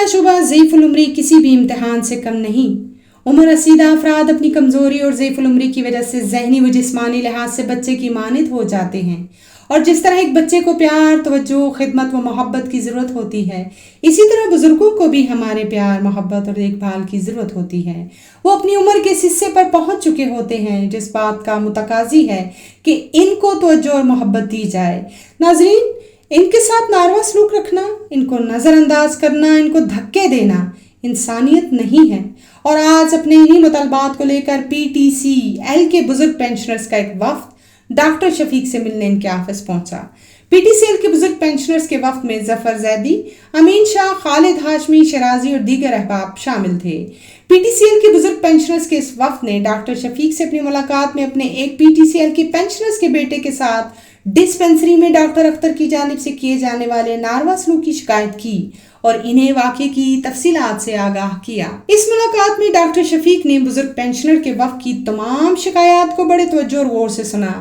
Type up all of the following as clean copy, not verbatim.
بلا شبہ ضعیف العمری کسی بھی امتحان سے کم نہیں۔ عمر رسیدہ افراد اپنی کمزوری اور ضعیف العمری کی وجہ سے ذہنی و جسمانی لحاظ سے بچے کی مانند ہو جاتے ہیں، اور جس طرح ایک بچے کو پیار، توجہ، خدمت و محبت کی ضرورت ہوتی ہے، اسی طرح بزرگوں کو بھی ہمارے پیار، محبت اور دیکھ بھال کی ضرورت ہوتی ہے۔ وہ اپنی عمر کے اس حصے پر پہنچ چکے ہوتے ہیں جس بات کا متقاضی ہے کہ ان کو توجہ اور محبت دی جائے۔ ناظرین، ان کے ساتھ ناروا سلوک رکھنا، ان کو نظر انداز کرنا، ان کو دھکے دینا انسانیت نہیں ہے۔ اور آج اپنے انہی مطالبات کو لے کر پی ٹی سی ایل کے بزرگ پینشنرز کا ایک وفد ڈاکٹر شفیق سے ملنے ان کے آفس پہنچا۔ پی ٹی سی ایل کے بزرگ پینشنرز کے وفد میں ظفر زیدی، امین شاہ، خالد ہاشمی، شرازی اور دیگر احباب شامل تھے۔ پی ٹی سی ایل کے بزرگ پینشنرز کے اس وفد نے ڈاکٹر شفیق سے اپنی ملاقات میں اپنے ایک پی ٹی سی ایل کی پینشنرز کے بیٹے کے ساتھ ڈسپنسری میں ڈاکٹر اختر کی جانب سے کیے جانے والے ناروا سلوک کی شکایت کی اور انہیں واقعے کی تفصیلات سے آگاہ کیا۔ اس ملاقات میں ڈاکٹر شفیق نے بزرگ پینشنر کے وفد کی تمام شکایات کو بڑے توجہ اور غور سے سنا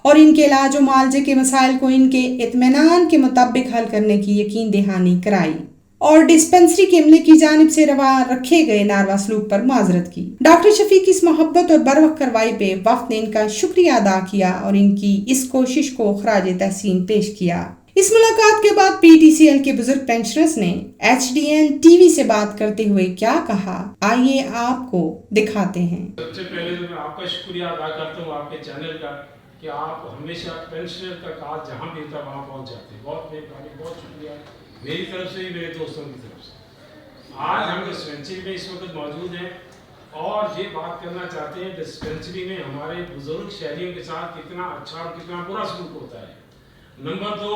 اور ان کے علاج و معالجے کے مسائل کو ان کے اطمینان کے مطابق حل کرنے کی یقین دہانی کرائی اور ڈسپنسری کے عملے کی جانب سے روا رکھے گئے ناروا سلوک پر معذرت کی۔ ڈاکٹر شفیق کی اس محبت اور بروقت کارروائی پہ وفد نے ان کا شکریہ ادا کیا اور ان کی اس کوشش کو خراج تحسین پیش کیا۔ اس ملاقات کے بعد پی ٹی سی ایل کے بزرگ پینشنرز نے H D N T V سے بات کرتے ہوئے کیا کہا، آئیے آپ کو دکھاتے ہیں۔ سب سے پہلے تو میں آپ کا شکریہ ادا کرتا ہوں، آپ کے چینل کا، کہ آپ ہمیشہ پینشنر کا کاج جہاں بھی ہوتا ہے وہاں پہنچ جاتے ہیں۔ بہت مہربانی، بہت شکریہ میری طرف سے بھی، میرے دوستوں کی طرف سے۔ آج ہم ڈسپنسری میں اس وقت موجود ہیں اور یہ بات کرنا چاہتے ہیں ڈسپنسری میں ہمارے بزرگ شہریوں کے ساتھ کتنا اچھا اور کتنا برا سلوک ہوتا ہے۔ نمبر دو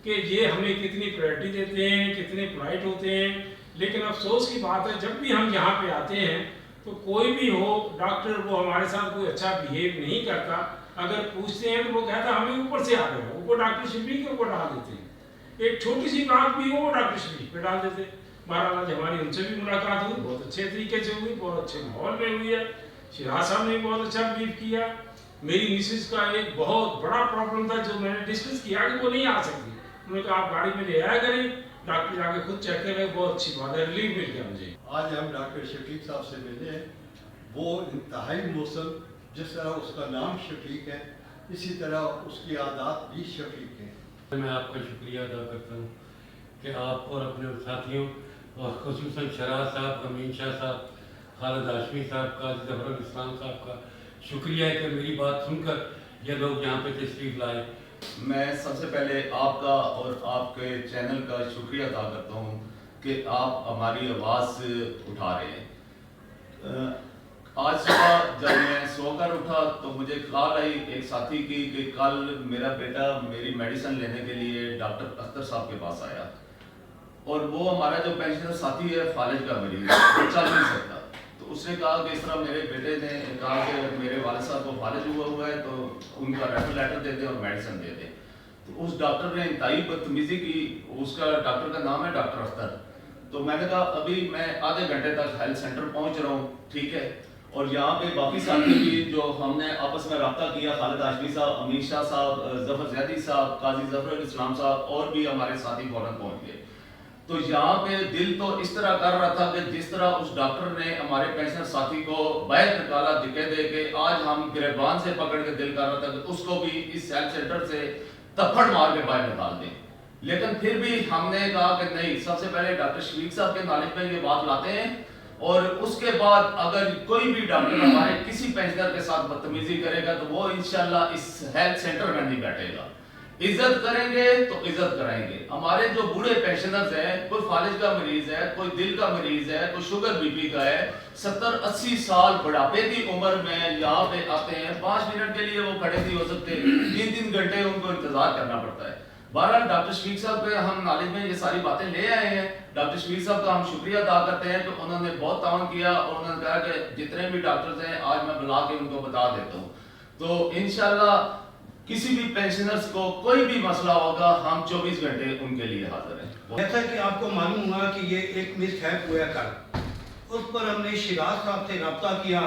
کہ یہ ہمیں کتنی پرائرٹی دیتے ہیں، کتنے پولائٹ ہوتے ہیں، لیکن افسوس کی بات ہے جب بھی ہم یہاں پہ آتے ہیں تو کوئی بھی ہو ڈاکٹر وہ ہمارے ساتھ کوئی اچھا بیہیو نہیں کرتا۔ اگر پوچھتے ہیں تو وہ کہتا ہے ہمیں اوپر سے آ گیا، اوپر ڈاکٹر شفیق کے اوپر ڈال دیتے ہیں، ایک چھوٹی سی بات بھی ہو وہ ڈاکٹر شفیق پہ ڈال دیتے ہیں۔ بہرحال آج ہماری ان سے بھی ملاقات ہوئی، بہت اچھے طریقے سے ہوئی، بہت اچھے ماحول میں ہوئی ہے۔ شراز صاحب نے بہت اچھا بریف کیا۔ میری مسز کا ایک بہت بڑا پرابلم تھا جو میں نے ڈسکس کیا کہ وہ نہیں آ سکتی، انہوں نے کہا آپ گاڑی میں لے آیا کریں، ڈاکٹر جا کے خود چیک کریں، بہت اچھی بات ہے، ریلیف مل گیا مجھے۔ آج ہم ڈاکٹر شفیق صاحب سے ملے ہیں، وہ انتہائی موسم، جس طرح اس کا نام شفیق ہے اسی طرح اس کی عادات بھی شفیق ہیں۔ میں آپ کا شکریہ ادا کرتا ہوں کہ آپ اور اپنے ساتھیوں اور خصوصاً شراز صاحب، امین شاہ صاحب، خالد ہاشمی صاحب کا، ظفر الاسلام صاحب کا شکریہ ہے کہ میری بات سن کر یہ لوگ یہاں پہ تشریف لائے۔ میں سب سے پہلے آپ کا اور آپ کے چینل کا شکریہ ادا کرتا ہوں کہ آپ ہماری آواز اٹھا رہے ہیں۔ آج صبح جب میں سو کر اٹھا تو مجھے کال آئی ایک ساتھی کی کہ کل میرا بیٹا میری میڈیسن لینے کے لیے ڈاکٹر اختر صاحب کے پاس آیا، اور وہ ہمارا جو پینشنر ساتھی ہے فالج کا مریض، وہ چل نہیں سکتا، تو اس نے کہا کہ اس طرح میرے بیٹے نے کہا کہ میرے والد صاحب کو فالج ہوا ہے تو ان کا ریفر لیٹر دے دیں اور میڈیسن دے دیں۔ تو اس ڈاکٹر نے انتہائی بدتمیزی کی، اس کا ڈاکٹر کا نام ہے ڈاکٹر اختر۔ تو میں نے کہا ابھی میں آدھے گھنٹے تک ہیلتھ سینٹر پہنچ رہا ہوں، ٹھیک ہے، اور یہاں پہ باقی ساتھی بھی جو ہم نے آپس میں رابطہ کیا، خالد ہاشمی صاحب، امین شاہ صاحب، ظفر زیدی صاحب، قاضی ظفر الاسلام صاحب اور بھی ہمارے ساتھی فوراً پہنچ گئے۔ تو یہاں پہ دل تو اس طرح کر رہا تھا کہ جس طرح اس ڈاکٹر نے ہمارے پینشنر ساتھی کو باہر نکالا دھکے دے کے، آج ہم گریبان سے پکڑ کے دل کر رہا تھا کہ اس کو بھی اس ہیلتھ سینٹر سے تپڑ مار کے باہر نکال دیں، لیکن پھر بھی ہم نے کہا کہ نہیں، سب سے پہلے ڈاکٹر شفیق صاحب کے نالج میں یہ بات لاتے ہیں، اور اس کے بعد اگر کوئی بھی ڈاکٹر ہمارے کسی پینشنر کے ساتھ بدتمیزی کرے گا تو وہ انشاءاللہ اس ہیلتھ سینٹر میں نہیں بیٹھے گا۔ عزت کریں گے تو عزت کرائیں گے۔ ہمارے جو بوڑھے پینشنرز ہیں، کوئی فالج کا مریض ہے، کوئی دل کا مریض ہے، کوئی شوگر بی پی کا ہے، 70-80 سال بڑھاپے کی عمر میں یہاں پہ آتے ہیں، 5 منٹ کے لیے وہ کھڑے نہیں ہو سکتے، 3 گھنٹے ان کو انتظار کرنا پڑتا ہے۔ بہرحال ڈاکٹر شفیق صاحب کے ہم نالج میں یہ ساری باتیں لے آئے ہیں۔ ڈاکٹر شفیق صاحب کا ہم شکریہ ادا کرتے ہیں کہ انہوں نے بہت تعاون کیا، اور انہوں نے کہا کہ جتنے بھی ڈاکٹرز ہیں آج میں بلا کے ان کو بتا دیتا ہوں، تو انشاءاللہ کسی بھی پینشنرز کو کوئی بھی مسئلہ ہوگا ہم 24 گھنٹے ان کے لیے حاضر ہیں۔ جیسا کہ آپ کو معلوم ہوا کہ یہ ایک مس ہیپ ہوا کل، اس پر ہم نے شراز صاحب سے رابطہ کیا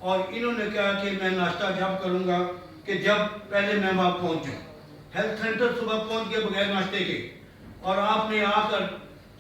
اور انہوں نے کہا کہ میں ناشتہ جب کروں گا کہ جب پہلے میں وہاں پہنچوں۔ ہیلتھ سینٹر صبح پہنچ کے بغیر ناشتے کے، اور آپ نے آ کر